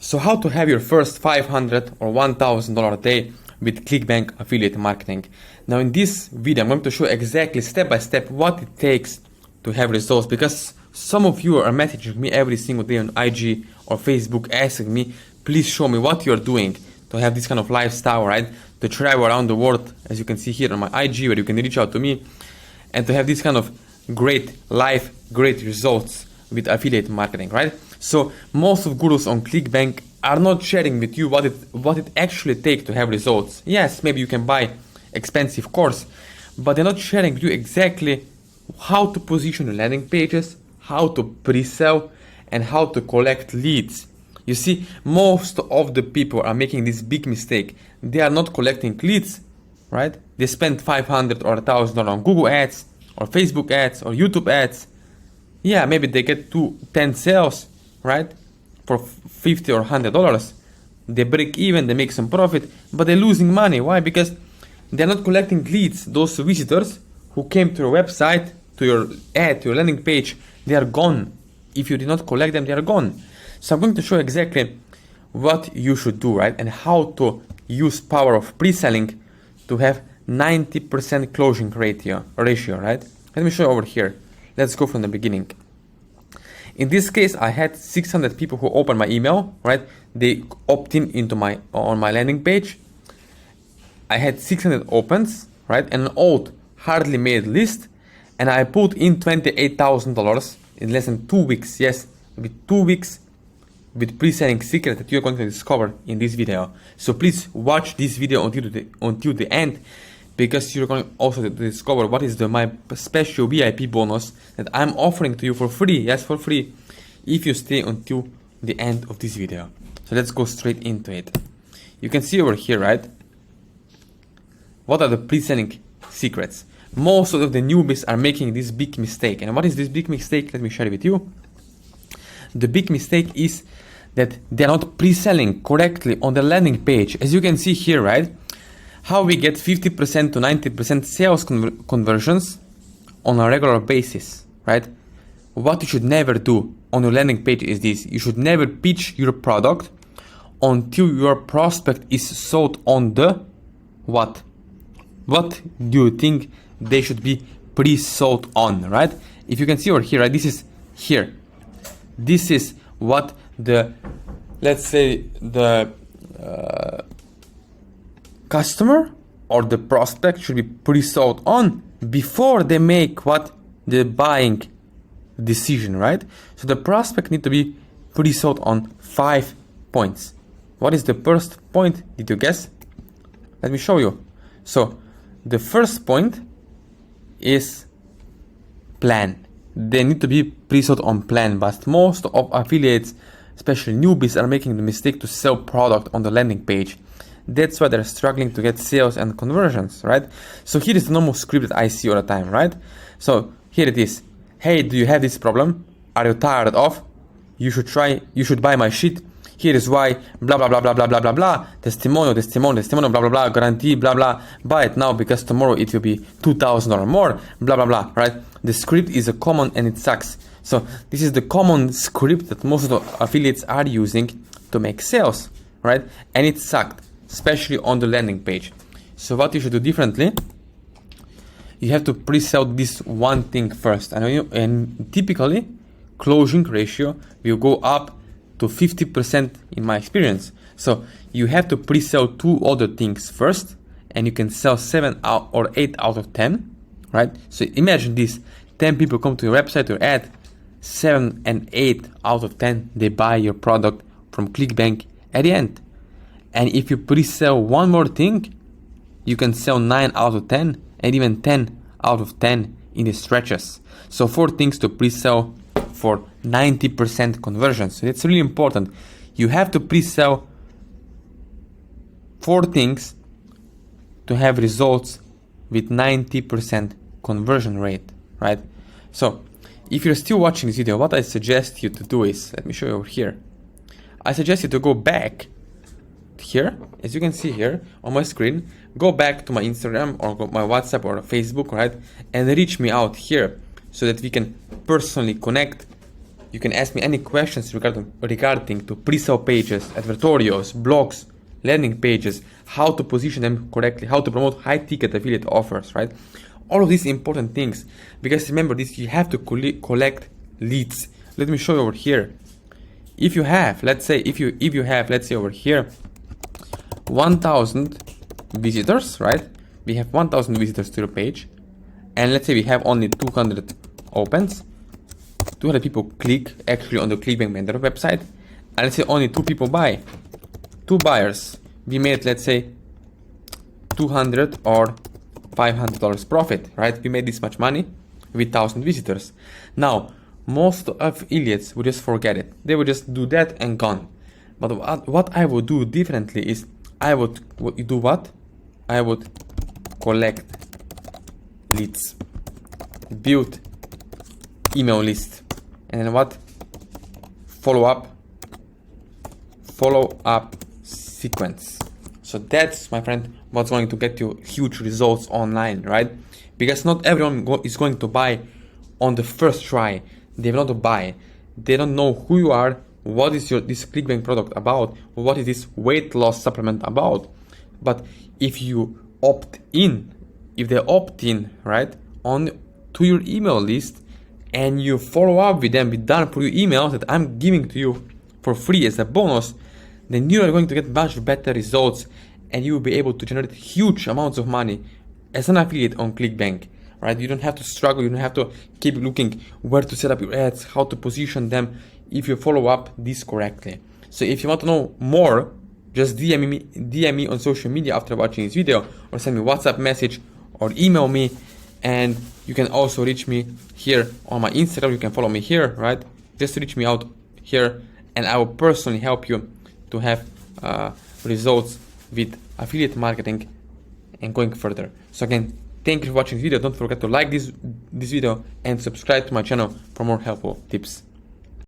So how to have your first $500 or $1,000 a day with ClickBank affiliate marketing. Now in this video, I'm going to show exactly step by step what it takes to have results, because some of you are messaging me every single day on IG or Facebook asking me, please show me what you're doing to have this kind of lifestyle, right? To travel around the world, as you can see here on my IG, where you can reach out to me, and to have this kind of great life, great results with affiliate marketing, right? So most of gurus on ClickBank are not sharing with you what it actually takes to have results. Yes, maybe you can buy expensive course, but they're not sharing with you exactly how to position your landing pages, how to pre-sell, and how to collect leads. You see, most of the people are making this big mistake. They are not collecting leads, right? They spend $500 or $1,000 on Google ads or Facebook ads or YouTube ads. Yeah, maybe they get 10 sales, right? For $50 or $100. They break even, they make some profit, but they're losing money. Why? Because they're not collecting leads. Those visitors who came to your website, to your ad, to your landing page, they are gone. If you did not collect them, they are gone. So I'm going to show exactly what you should do, right? And how to use power of pre-selling to have 90% closing ratio, right? Let me show you over here. Let's go from the beginning. In this case, I had 600 people who opened my email, right? They opt in into on my landing page. I had 600 opens, right? And an old, hardly made list. And I put in $28,000 in less than 2 weeks. Yes, with 2 weeks with pre-selling secret that you're going to discover in this video. So please watch this video until the end, because you're going also to discover what is my special VIP bonus that I'm offering to you for free. Yes, for free, if you stay until the end of this video. So let's go straight into it. You can see over here, right? What are the pre-selling secrets? Most of the newbies are making this big mistake. And what is this big mistake? Let me share it with you. The big mistake is that they're not pre-selling correctly on the landing page. As you can see here, right? How we get 50% to 90% sales conversions on a regular basis, right? What you should never do on your landing page is this. You should never pitch your product until your prospect is sold on the what? What do you think they should be pre-sold on, right? If you can see over here, right? This is here. This is what the, let's say, the customer or the prospect should be pre-sold on before they make what? The buying decision, right? So the prospect need to be pre-sold on 5 points. What is the first point? Did you guess? Let me show you. So the first point is plan. They need to be pre-sold on plan, but most of affiliates, especially newbies, are making the mistake to sell product on the landing page. That's why they're struggling to get sales and conversions, right? So here is the normal script that I see all the time, right? So here it is. Hey, do you have this problem? Are you tired of? You should buy my shit. Here is why, blah, blah, blah, blah, blah, blah, blah, blah. Testimonial, blah, blah, blah, guarantee, blah, blah. Buy it now because tomorrow it will be $2,000 or more, blah, blah, blah, right? The script is a common and it sucks. So this is the common script that most of the affiliates are using to make sales, right? And it sucked, especially on the landing page. So what you should do differently, you have to pre-sell this one thing first. And typically, closing ratio will go up to 50% in my experience. So you have to pre-sell 2 other things first, and you can sell 7 out or 8 out of 10, right? So imagine this, 10 people come to your website or ad, 7 and 8 out of 10, they buy your product from ClickBank at the end. And if you pre-sell one more thing, you can sell 9 out of 10 and even 10 out of 10 in the stretches. So 4 things to pre-sell for 90% conversion. So it's really important. You have to pre-sell 4 things to have results with 90% conversion rate, right? So if you're still watching this video, what I suggest you to do is, let me show you over here. I suggest you to go back here, as you can see here on my screen, go back to my Instagram or my WhatsApp or Facebook, right? And reach me out here so that we can personally connect You can ask me any questions regarding to pre-sale pages, advertorials, blogs, landing pages, how to position them correctly, how to promote high-ticket affiliate offers, right? All of these important things, because remember this, you have to collect leads. Let me show you over here. If you have, let's say, if you have, let's say over here, 1,000 visitors, right? We have 1,000 visitors to your page, and let's say we have only 200 opens. 200 people click actually on the ClickBank Mentor website, and let's say only 2 people buy. 2 buyers. We made, let's say, $200 or $500 profit, right? We made this much money with 1,000 visitors. Now, most affiliates would just forget it. They would just do that and gone. But what I would do differently is I would do what? I would collect leads, build email list, and then what? Follow up sequence. So that's, my friend, what's going to get you huge results online, right? Because not everyone is going to buy on the first try. They will not buy. They don't know who you are, what is this ClickBank product about, what is this weight loss supplement about. But if you opt in, if they opt in, right, to your email list, and you follow up with them with done for you emails that I'm giving to you for free as a bonus, then you are going to get much better results, and you will be able to generate huge amounts of money as an affiliate on ClickBank, right? You don't have to struggle, you don't have to keep looking where to set up your ads, how to position them, if you follow up this correctly. So if you want to know more, just DM me on social media after watching this video, or send me WhatsApp message or email me. And you can also reach me here on my Instagram. You can follow me here, right? Just reach me out here, and I will personally help you to have results with affiliate marketing and going further. So again, thank you for watching this video. Don't forget to like this video and subscribe to my channel for more helpful tips.